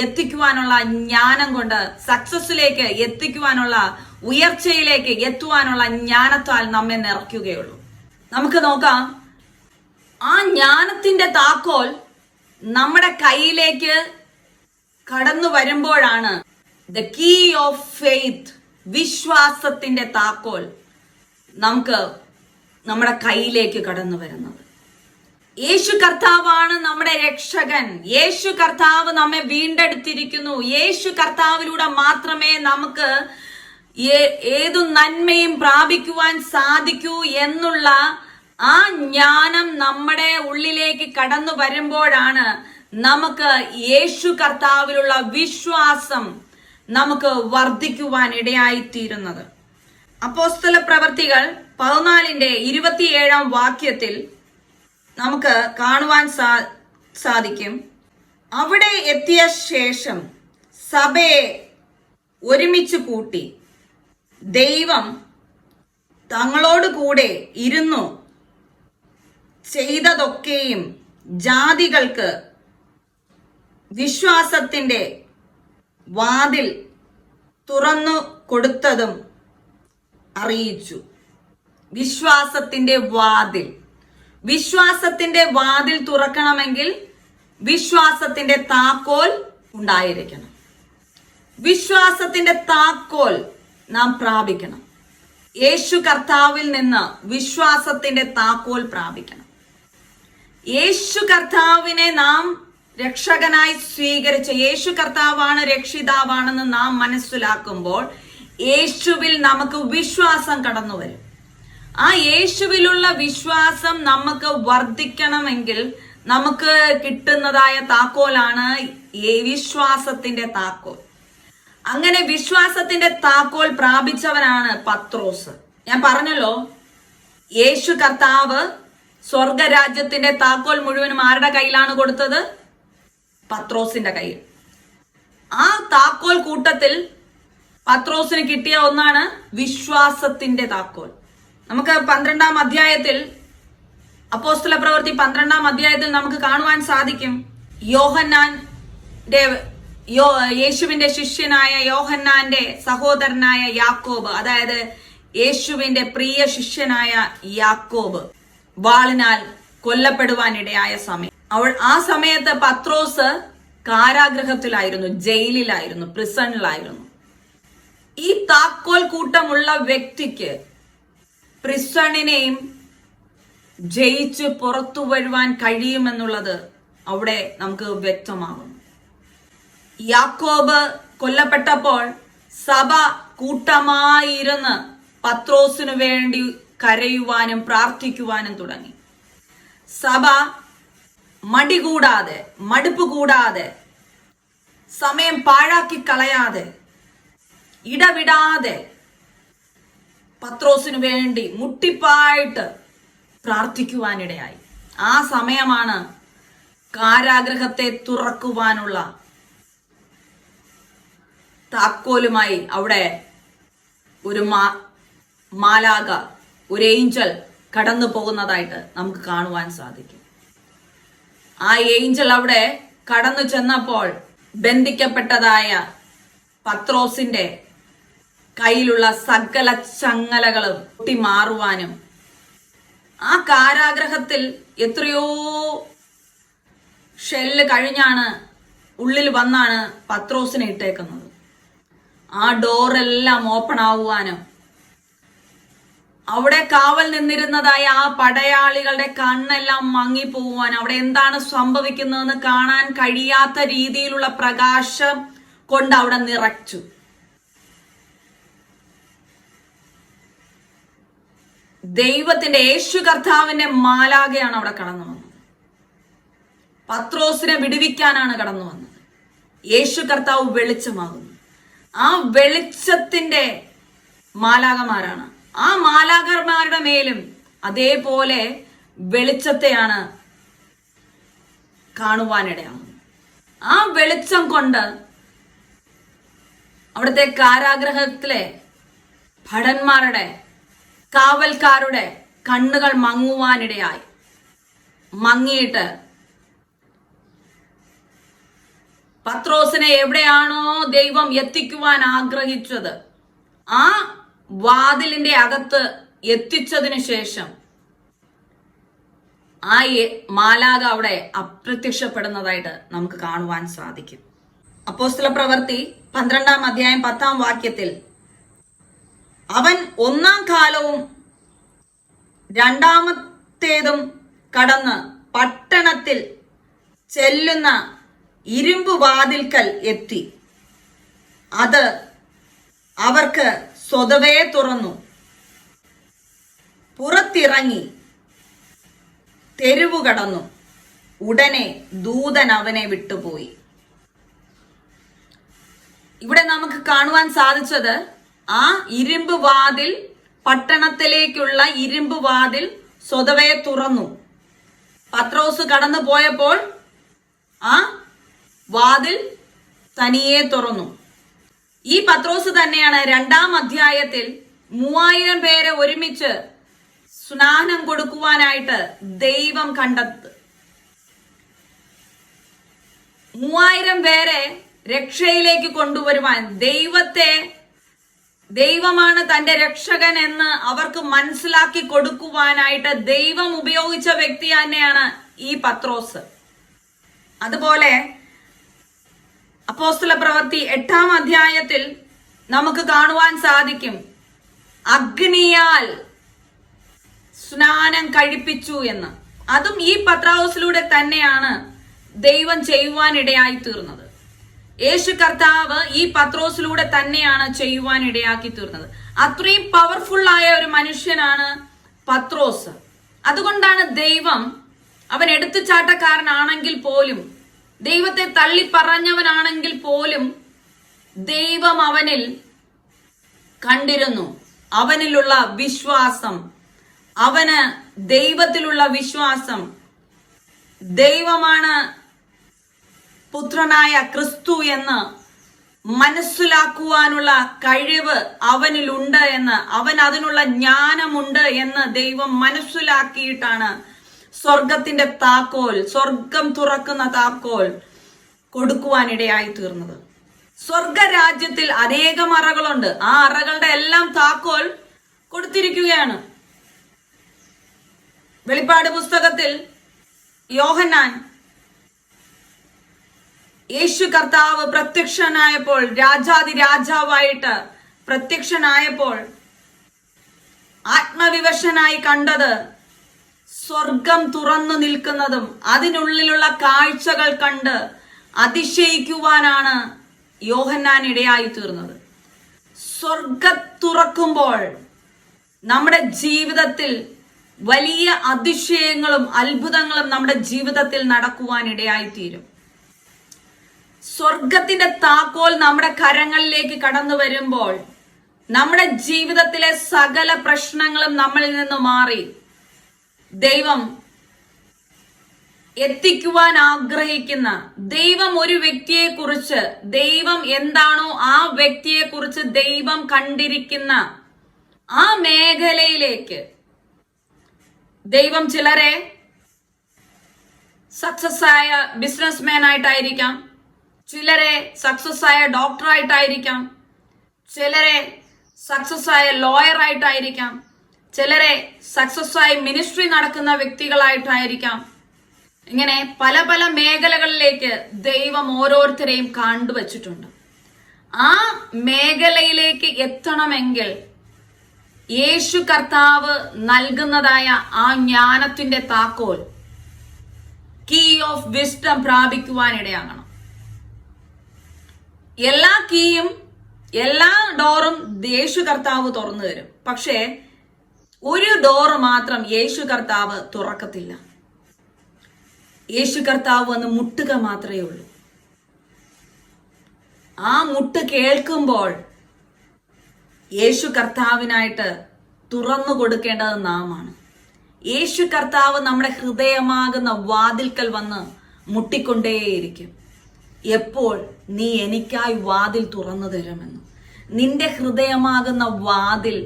എത്തിക്കുവാനുള്ള ജ്ഞാനം കൊണ്ട്, സക്സസിലേക്ക് എത്തിക്കുവാനുള്ള, ഉയർച്ചയിലേക്ക് എത്തുവാനുള്ള ജ്ഞാനത്താൽ നമ്മെ നിറയ്ക്കുകയുള്ളൂ. നമുക്ക് നോക്കാം, ആ ജ്ഞാനത്തിന്റെ താക്കോൽ നമ്മുടെ കയ്യിലേക്ക് കടന്നു വരുമ്പോഴാണ് ദ കീ ഓഫ് ഫെയ്ത്ത്, വിശ്വാസത്തിന്റെ താക്കോൽ നമുക്ക് നമ്മുടെ കയ്യിലേക്ക് കടന്നു വരുന്നത്. യേശു കർത്താവാണ് നമ്മുടെ രക്ഷകൻ. യേശു കർത്താവ് നമ്മെ വീണ്ടെടുത്തിരിക്കുന്നു. യേശു കർത്താവിലൂടെ മാത്രമേ നമുക്ക് ഏതു നന്മയും പ്രാപിക്കുവാൻ സാധിക്കൂ എന്നുള്ള ആ ജ്ഞാനം നമ്മുടെ ഉള്ളിലേക്ക് കടന്നു വരുമ്പോഴാണ് നമുക്ക് യേശു കർത്താവിലുള്ള വിശ്വാസം നമുക്ക് വർദ്ധിക്കുവാൻ ഇടയായിത്തീരുന്നത്. അപ്പോസ്തല പ്രവർത്തികൾ 14:27 വാക്യത്തിൽ നമുക്ക് കാണുവാൻ സാധിക്കും, അവിടെ എത്തിയ ശേഷം സഭയെ ഒരുമിച്ച് കൂട്ടി ദൈവം തങ്ങളോട് കൂടെ ഇരുന്നു ചെയ്തതൊക്കെയും ജാതികൾക്ക് വിശ്വാസത്തിന്റെ വാതിൽ തുറന്നു കൊടുത്തതും അറിയിച്ചു. വിശ്വാസത്തിന്റെ വാതിൽ തുറക്കണമെങ്കിൽ വിശ്വാസത്തിന്റെ താക്കോൽ ഉണ്ടായിരിക്കണം. വിശ്വാസത്തിന്റെ താക്കോൽ നാം പ്രാപിക്കണം. യേശു കർത്താവിൽ നിന്ന് വിശ്വാസത്തിന്റെ താക്കോൽ പ്രാപിക്കണം. യേശു കർത്താവിനെ നാം രക്ഷകനായി സ്വീകരിച്ച, യേശു കർത്താവാണ് രക്ഷിതാവാണെന്ന് നാം മനസ്സിലാക്കുമ്പോൾ യേശുവിൽ നമുക്ക് വിശ്വാസം കടന്നു വരും. ആ യേശുവിലുള്ള വിശ്വാസം നമുക്ക് വർദ്ധിക്കണമെങ്കിൽ നമുക്ക് കിട്ടുന്നതായ താക്കോലാണ് വിശ്വാസത്തിന്റെ താക്കോൽ. അങ്ങനെ വിശ്വാസത്തിന്റെ താക്കോൽ പ്രാപിച്ചവനാണ് പത്രോസ്. ഞാൻ പറഞ്ഞല്ലോ, യേശു കർത്താവ് സ്വർഗരാജ്യത്തിന്റെ താക്കോൽ മുഴുവനും ആരുടെ കയ്യിലാണ് കൊടുത്തത്? പത്രോസിന്റെ കയ്യിൽ. ആ താക്കോൽ കൂട്ടത്തിൽ പത്രോസിന് കിട്ടിയ ഒന്നാണ് വിശ്വാസത്തിന്റെ താക്കോൽ. നമുക്ക് 12-ാം അധ്യായത്തിൽ, അപ്പോസ്തല പ്രവൃത്തി 12-ാം അധ്യായത്തിൽ നമുക്ക് കാണുവാൻ സാധിക്കും, യേശുവിന്റെ ശിഷ്യനായ യോഹന്നാന്റെ സഹോദരനായ യാക്കോബ്, അതായത് യേശുവിന്റെ പ്രിയ ശിഷ്യനായ യാക്കോബ് വാളിനാൽ കൊല്ലപ്പെടുവാനിടയായ സമയം. ആ സമയത്ത് പത്രോസ് കാരാഗ്രഹത്തിലായിരുന്നു, ജയിലിലായിരുന്നു, പ്രിസണിലായിരുന്നു. ഈ താക്കോൽ കൂട്ടമുള്ള വ്യക്തിക്ക് പ്രിസണിനെയും ജയിച്ച് പുറത്തു വരുവാൻ കഴിയുമെന്നുള്ളത് അവിടെ നമുക്ക് വ്യക്തമാകുന്നു. യാക്കോബ് കൊല്ലപ്പെട്ടപ്പോൾ സഭ കൂട്ടമായിരുന്ന് പത്രോസിനു വേണ്ടി കരയുവാനും പ്രാർത്ഥിക്കുവാനും തുടങ്ങി. സഭ മടുപ്പ് കൂടാതെ സമയം പാഴാക്കി കളയാതെ ഇടവിടാതെ പത്രോസിനു വേണ്ടി മുട്ടിപ്പായിട്ട് പ്രാർത്ഥിക്കുവാനിടയായി. ആ സമയമാണ് കാരാഗ്രഹത്തെ തുറക്കുവാനുള്ള താക്കോലുമായി അവിടെ ഒരു മാലാക, ഒരു ഏഞ്ചൽ കടന്നു പോകുന്നതായിട്ട് നമുക്ക് കാണുവാൻ സാധിക്കും. ആ ഏഞ്ചൽ അവിടെ കടന്നു ചെന്നപ്പോൾ ബന്ധിക്കപ്പെട്ടതായ പത്രോസിന്റെ കയ്യിലുള്ള സകല ചങ്ങലകളും പൊട്ടിമാറുവാനും, ആ കാരാഗ്രഹത്തിൽ എത്രയോ ഷെല്ല് കഴിഞ്ഞാണ് ഉള്ളിൽ വന്നാണ് പത്രോസിനെ ഇട്ടേക്കുന്നത്. ആ ഡോറെല്ലാം ഓപ്പൺ ആവുവാനും, അവിടെ കാവൽ നിന്നിരുന്നതായ ആ പടയാളികളുടെ കണ്ണെല്ലാം മങ്ങിപ്പോവാൻ, അവിടെ എന്താണ് സംഭവിക്കുന്നതെന്ന് കാണാൻ കഴിയാത്ത രീതിയിലുള്ള പ്രകാശം കൊണ്ട് അവിടെ നിറച്ചു. ദൈവത്തിന്റെ, യേശു കർത്താവിന്റെ മാലാകയാണ് അവിടെ കടന്നു വന്നത്. പത്രോസിനെ വിടുവിക്കാനാണ് കടന്നു വന്നത്. യേശു കർത്താവ് വെളിച്ചമാകുന്നു. ആ വെളിച്ചത്തിന്റെ മാലാകമാരാണ്. ആ മാലാകന്മാരുടെ മേലും അതേപോലെ വെളിച്ചത്തെയാണ് കാണുവാനിടയാകുന്നത്. ആ വെളിച്ചം കൊണ്ട് അവിടുത്തെ കാരാഗ്രഹത്തിലെ ഭടന്മാരുടെ കാവൽക്കാരുടെ കണ്ണുകൾ മങ്ങുവാനിടയായി. മങ്ങിയിട്ട് പത്രോസിനെ എവിടെയാണോ ദൈവം എത്തിക്കുവാൻ ആഗ്രഹിച്ചത് ആ വാതിലിന്റെ അകത്ത് എത്തിച്ചതിനു ശേഷം ആ മാലാഖ അവിടെ അപ്രത്യക്ഷപ്പെടുന്നതായിട്ട് നമുക്ക് കാണുവാൻ സാധിക്കും. അപ്പോസ്തല പ്രവൃത്തി 12-ാം അധ്യായം 10-ാം വാക്യത്തിൽ അവൻ 1-ാം കാലവും 2-ാമത്തേതും കടന്ന് പട്ടണത്തിൽ ചെല്ലുന്ന ഇരുമ്പ് വാതിൽക്കൽ എത്തി. അത് അവർക്ക് സ്വതവേ തുറന്നു. പുറത്തിറങ്ങി തെരുവു കടന്നു. ഉടനെ ദൂതൻ അവനെ വിട്ടുപോയി. ഇവിടെ നമുക്ക് കാണുവാൻ സാധിച്ചത് ആ ഇരുമ്പ് വാതിൽ, പട്ടണത്തിലേക്കുള്ള ഇരുമ്പ് വാതിൽ സ്വതവേ തുറന്നു. പത്രോസ് കടന്നു പോയപ്പോൾ ആ വാതിൽ തനിയെ തുറന്നു. ഈ പത്രോസ് തന്നെയാണ് 2-ാം അധ്യായത്തിൽ 3000 പേരെ ഒരുമിച്ച് സ്നാനം കൊടുക്കുവാനായിട്ട് ദൈവം കണ്ടത്. 3000 പേരെ രക്ഷയിലേക്ക് കൊണ്ടുവരുവാൻ ദൈവമാണ് തന്റെ രക്ഷകൻ എന്ന് അവർക്ക് മനസ്സിലാക്കി കൊടുക്കുവാനായിട്ട് ദൈവം ഉപയോഗിച്ച വ്യക്തി തന്നെയാണ് ഈ പത്രോസ്. അതുപോലെ അപ്പോസ്തല പ്രവൃത്തി 8-ാം അധ്യായത്തിൽ നമുക്ക് കാണുവാൻ സാധിക്കും അഗ്നിയാൽ സ്നാനം കഴിപ്പിച്ചു എന്ന്. അതും ഈ പത്രോസിലൂടെ തന്നെയാണ് ദൈവം ചെയ്യുവാനിടയായി തീർന്നത്. യേശു കർത്താവ് ഈ പത്രോസിലൂടെ തന്നെയാണ് ചെയ്യുവാൻ ഇടയാക്കി തീർന്നത്. അത്രയും പവർഫുൾ ആയ ഒരു മനുഷ്യനാണ് പത്രോസ്. അതുകൊണ്ടാണ് ദൈവം, അവൻ എടുത്തുചാട്ടക്കാരനാണെങ്കിൽ പോലും, ദൈവത്തെ തള്ളി പറഞ്ഞവനാണെങ്കിൽ പോലും ദൈവം അവനിൽ കണ്ടിരുന്നു. അവനിലുള്ള വിശ്വാസം, അവന് ദൈവത്തിലുള്ള വിശ്വാസം, ദൈവമാണ് പുത്രനായ ക്രിസ്തു എന്ന് മനസ്സിലാക്കുവാനുള്ള കഴിവ് അവനിലുണ്ട് എന്ന്, അവൻ അതിനുള്ള ജ്ഞാനമുണ്ട് എന്ന് ദൈവം മനസ്സിലാക്കിയിട്ടാണ് സ്വർഗത്തിന്റെ താക്കോൽ, സ്വർഗം തുറക്കുന്ന താക്കോൽ കൊടുക്കുവാനിടയായി തീർന്നത്. സ്വർഗരാജ്യത്തിൽ അനേകം അറകളുണ്ട്. ആ അറകളുടെ എല്ലാം താക്കോൽ കൊടുത്തിരിക്കുകയാണ്. വെളിപ്പാട് പുസ്തകത്തിൽ യോഹന്നാൻ യേശു കർത്താവ് പ്രത്യക്ഷനായപ്പോൾ, രാജാതി രാജാവായിട്ട് പ്രത്യക്ഷനായപ്പോൾ ആത്മവിവശനായി കണ്ടത് സ്വർഗം തുറന്നു നിൽക്കുന്നതും അതിനുള്ളിലുള്ള കാഴ്ചകൾ കണ്ട് അതിശയിക്കുവാനാണ് യോഹന്നാൻ ഇടയായി തീർന്നത്. സ്വർഗം തുറക്കുമ്പോൾ നമ്മുടെ ജീവിതത്തിൽ വലിയ അതിശയങ്ങളും അത്ഭുതങ്ങളും നമ്മുടെ ജീവിതത്തിൽ നടക്കുവാൻ ഇടയായി തീരും. സ്വർഗത്തിന്റെ താക്കോൽ നമ്മുടെ കരങ്ങളിലേക്ക് കടന്നു വരുമ്പോൾ നമ്മുടെ ജീവിതത്തിലെ സകല പ്രശ്നങ്ങളും നമ്മളിൽ നിന്ന് മാറി ദൈവം എത്തിക്കുവാൻ ആഗ്രഹിക്കുന്ന, ദൈവം ഒരു വ്യക്തിയെ കുറിച്ച്, ദൈവം എന്താണോ ആ വ്യക്തിയെ കുറിച്ച് ദൈവം കണ്ടിരിക്കുന്ന ആ മേഖലയിലേക്ക് ദൈവം ചിലരെ സക്സസ് ആയ ബിസിനസ്മാൻ ആയിട്ടായിരിക്കാം, ചിലരെ സക്സസ് ആയ ഡോക്ടറായിട്ടായിരിക്കാം, ചിലരെ സക്സസ് ആയ ലോയർ ആയിട്ടായിരിക്കാം, ചിലരെ സക്സസ് ആയി മിനിസ്ട്രി നടക്കുന്ന വ്യക്തികളായിട്ടായിരിക്കാം. ഇങ്ങനെ പല പല മേഖലകളിലേക്ക് ദൈവം ഓരോരുത്തരെയും കണ്ടുവച്ചിട്ടുണ്ട്. ആ മേഖലയിലേക്ക് എത്തണമെങ്കിൽ യേശു കർത്താവ് നൽകുന്നതായ ആ ജ്ഞാനത്തിന്റെ താക്കോൽ, കീ ഓഫ് വിസ്ഡം പ്രാപിക്കുവാനിടയാകണം. എല്ലാ കീയും എല്ലാ ഡോറും യേശു കർത്താവ് തുറന്നു തരും. പക്ഷേ ഒരു ഡോറ് മാത്രം യേശു കർത്താവ് തുറക്കത്തില്ല. യേശു കർത്താവ് വന്ന് മുട്ടുക മാത്രമേ ഉള്ളൂ. ആ മുട്ട് കേൾക്കുമ്പോൾ യേശു കർത്താവിനായിട്ട് തുറന്നു കൊടുക്കേണ്ടത് നാമാണ്. യേശു കർത്താവ് നമ്മുടെ ഹൃദയമാകുന്ന വാതിൽക്കൽ വന്ന് മുട്ടിക്കൊണ്ടേയിരിക്കും. എപ്പോൾ നീ എനിക്കായി വാതിൽ തുറന്നു തരുമെന്ന്. നിന്റെ ഹൃദയമാകുന്ന വാതിൽ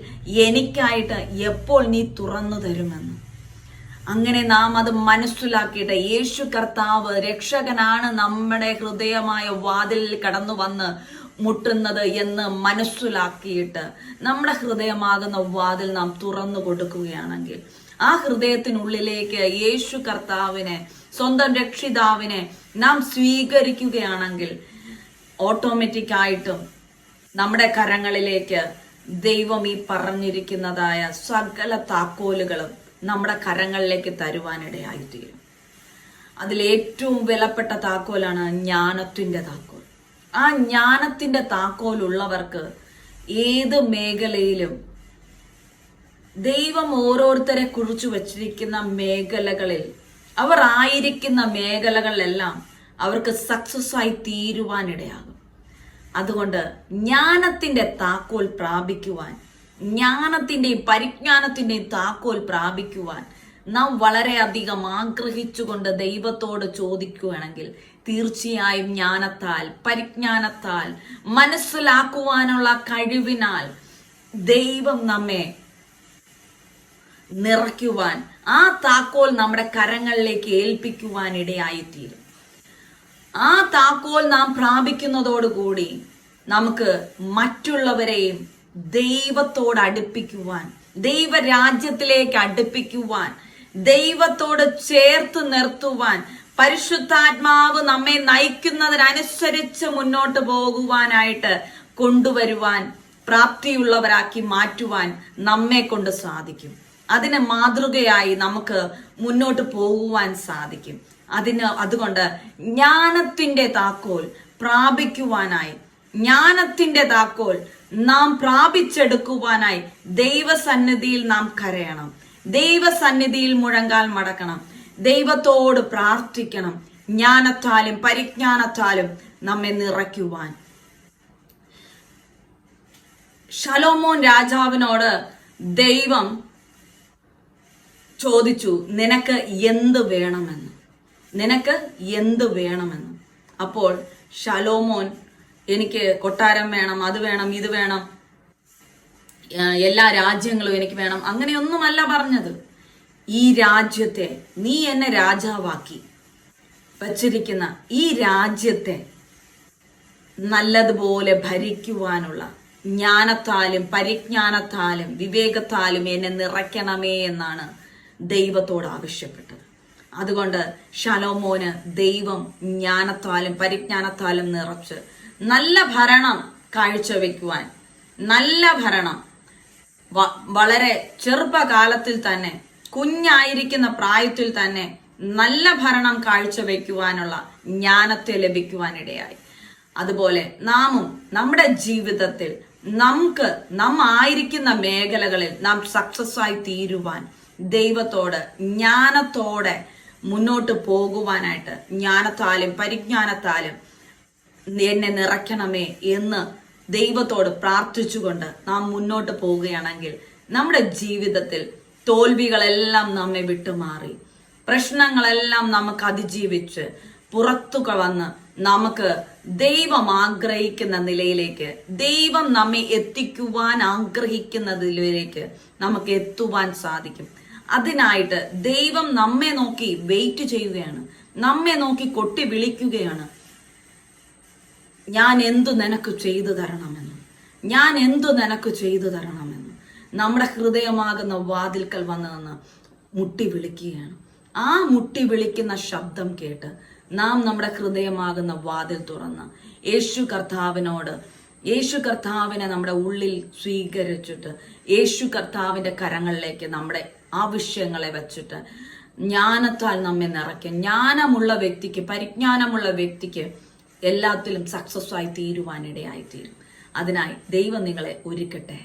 എനിക്കായിട്ട് എപ്പോൾ നീ തുറന്നു തരുമെന്ന്. അങ്ങനെ നാം അത് മനസ്സിലാക്കിയിട്ട് യേശു കർത്താവ് രക്ഷകനാണ് നമ്മുടെ ഹൃദയമായ വാതിലിൽ കടന്നു വന്ന് മുട്ടുന്നത് എന്ന് മനസ്സിലാക്കിയിട്ട് നമ്മുടെ ഹൃദയമാകുന്ന വാതിൽ നാം തുറന്നു കൊടുക്കുകയാണെങ്കിൽ, ആ ഹൃദയത്തിനുള്ളിലേക്ക് യേശു കർത്താവിനെ, സ്വന്തം രക്ഷിതാവിനെ നാം സ്വീകരിക്കുകയാണെങ്കിൽ, ഓട്ടോമാറ്റിക്കായിട്ടും നമ്മുടെ കരങ്ങളിലേക്ക് ദൈവം ഈ പറഞ്ഞിരിക്കുന്നതായ സകല താക്കോലുകളും നമ്മുടെ കരങ്ങളിലേക്ക് തരുവാനിടയായിത്തീരും. അതിലേറ്റവും വിലപ്പെട്ട താക്കോലാണ് ജ്ഞാനത്തിന്റെ താക്കോൽ. ആ ജ്ഞാനത്തിന്റെ താക്കോൽ ഉള്ളവർക്ക് ഏത് മേഖലയിലും ദൈവം ഓരോരുത്തരെ കുറിച്ച് വച്ചിരിക്കുന്ന മേഖലകളിൽ, അവർ ആയിരിക്കുന്ന മേഖലകളിലെല്ലാം അവർക്ക് സക്സസ് ആയി തീരുവാനിടയാകും. അതുകൊണ്ട് ജ്ഞാനത്തിന്റെ താക്കോൽ പ്രാപിക്കുവാൻ, ജ്ഞാനത്തിന്റെയും പരിജ്ഞാനത്തിന്റെയും താക്കോൽ പ്രാപിക്കുവാൻ നാം വളരെയധികം ആഗ്രഹിച്ചുകൊണ്ട് ദൈവത്തോട് ചോദിക്കുകയാണെങ്കിൽ, തീർച്ചയായും ജ്ഞാനത്താൽ, പരിജ്ഞാനത്താൽ, മനസ്സിലാക്കുവാനുള്ള കഴിവിനാൽ ദൈവം നമ്മെ നിറയ്ക്കുവാൻ, ആ താക്കോൽ നമ്മുടെ കരങ്ങളിലേക്ക് ഏൽപ്പിക്കുവാൻ ഇടയായിത്തീരും. ആ താക്കോൽ നാം പ്രാപിക്കുന്നതോടുകൂടി നമുക്ക് മറ്റുള്ളവരെയും ദൈവത്തോട് അടുപ്പിക്കുവാൻ, ദൈവരാജ്യത്തിലേക്ക് അടുപ്പിക്കുവാൻ, ദൈവത്തോട് ചേർത്ത് നിർത്തുവാൻ, പരിശുദ്ധാത്മാവ് നമ്മെ നയിക്കുന്നതിനനുസരിച്ച് മുന്നോട്ട് പോകുവാനായിട്ട് കൊണ്ടുവരുവാൻ, പ്രാപ്തിയുള്ളവരാക്കി മാറ്റുവാൻ നമ്മെ കൊണ്ട് സാധിക്കും. അതിന് മാതൃകയായി നമുക്ക് മുന്നോട്ട് പോകുവാൻ സാധിക്കും. അതുകൊണ്ട് ജ്ഞാനത്തിന്റെ താക്കോൽ പ്രാപിക്കുവാനായി, ജ്ഞാനത്തിന്റെ താക്കോൽ നാം പ്രാപിച്ചെടുക്കുവാനായി ദൈവസന്നിധിയിൽ നാം കരയണം, ദൈവസന്നിധിയിൽ മുഴങ്കാൽ മടക്കണം, ദൈവത്തോട് പ്രാർത്ഥിക്കണം, ജ്ഞാനത്താലും പരിജ്ഞാനത്താലും നമ്മെ നിറയ്ക്കുവാൻ. ശലോമോൻ രാജാവിനോട് ദൈവം ചോദിച്ചു, നിനക്ക് എന്ത് വേണമെന്ന്, നിനക്ക് എന്ത് വേണമെന്ന്. അപ്പോൾ ശലോമോൻ, എനിക്ക് കൊട്ടാരം വേണം, അത് വേണം, ഇത് വേണം, എല്ലാ രാജ്യങ്ങളും എനിക്ക് വേണം, അങ്ങനെയൊന്നുമല്ല പറഞ്ഞത്. ഈ രാജ്യത്തെ, നീ എന്നെ രാജാവാക്കി വച്ചിരിക്കുന്ന ഈ രാജ്യത്തെ നല്ലതുപോലെ ഭരിക്കുവാനുള്ള ജ്ഞാനത്താലും പരിജ്ഞാനത്താലും വിവേകത്താലും എന്നെ നിറയ്ക്കണമേ എന്നാണ് ദൈവത്തോട് ആവശ്യപ്പെട്ടത്. അതുകൊണ്ട് ശലോമോന് ദൈവം ജ്ഞാനത്താലും പരിജ്ഞാനത്താലും നിറച്ച് നല്ല ഭരണം കാഴ്ചവെക്കുവാൻ, നല്ല ഭരണം വളരെ ചെറുപ്പകാലത്തിൽ തന്നെ, കുഞ്ഞായിരിക്കുന്ന പ്രായത്തിൽ തന്നെ നല്ല ഭരണം കാഴ്ചവെക്കുവാനുള്ള ജ്ഞാനത്തെ ലഭിക്കുവാനിടയായി. അതുപോലെ നാമും നമ്മുടെ ജീവിതത്തിൽ നാം ആയിരിക്കുന്ന മേഖലകളിൽ നാം സക്സസ് ആയി തീരുവാൻ ദൈവത്തോട് ജ്ഞാനത്തോടെ മുന്നോട്ട് പോകുവാനായിട്ട്, ജ്ഞാനത്താലും പരിജ്ഞാനത്താലും എന്നെ നിറയ്ക്കണമേ എന്ന് ദൈവത്തോട് പ്രാർത്ഥിച്ചുകൊണ്ട് നാം മുന്നോട്ട് പോവുകയാണെങ്കിൽ നമ്മുടെ ജീവിതത്തിൽ തോൽവികളെല്ലാം നമ്മെ വിട്ടുമാറി, പ്രശ്നങ്ങളെല്ലാം നമുക്ക് അതിജീവിച്ച് പുറത്തു വന്ന് നമുക്ക് ദൈവം ആഗ്രഹിക്കുന്ന നിലയിലേക്ക്, ദൈവം നമ്മെ എത്തിക്കുവാൻ ആഗ്രഹിക്കുന്നതിലേക്ക് നമുക്ക് എത്തുവാൻ സാധിക്കും. അതിനായിട്ട് ദൈവം നമ്മെ നോക്കി വെയിറ്റ് ചെയ്യുകയാണ്, നമ്മെ നോക്കി കൊട്ടി വിളിക്കുകയാണ്. ഞാൻ എന്തു നിനക്ക് ചെയ്തു തരണമെന്ന്, ഞാൻ എന്തു നിനക്ക് ചെയ്തു തരണമെന്ന് നമ്മുടെ ഹൃദയമാകുന്ന വാതിൽക്കൽ വന്ന് നിന്ന് മുട്ടി വിളിക്കുകയാണ്. ആ മുട്ടി വിളിക്കുന്ന ശബ്ദം കേട്ട് നാം നമ്മുടെ ഹൃദയമാകുന്ന വാതിൽ തുറന്ന് യേശു കർത്താവിനെ നമ്മുടെ ഉള്ളിൽ സ്വീകരിച്ചിട്ട് യേശു കർത്താവിന്റെ കരങ്ങളിലേക്ക് നമ്മുടെ ആവശ്യങ്ങളെ വെച്ചിട്ട് ജ്ഞാനത്താൽ നമ്മെ നിറയ്ക്കും. ജ്ഞാനമുള്ള വ്യക്തിക്ക്, പരിജ്ഞാനമുള്ള വ്യക്തിക്ക് എല്ലാത്തിലും സക്സസ് ആയി തീരുവാനിടയായിത്തീരും. അതിനായി ദൈവം നിങ്ങളെ ഒരുക്കട്ടെ.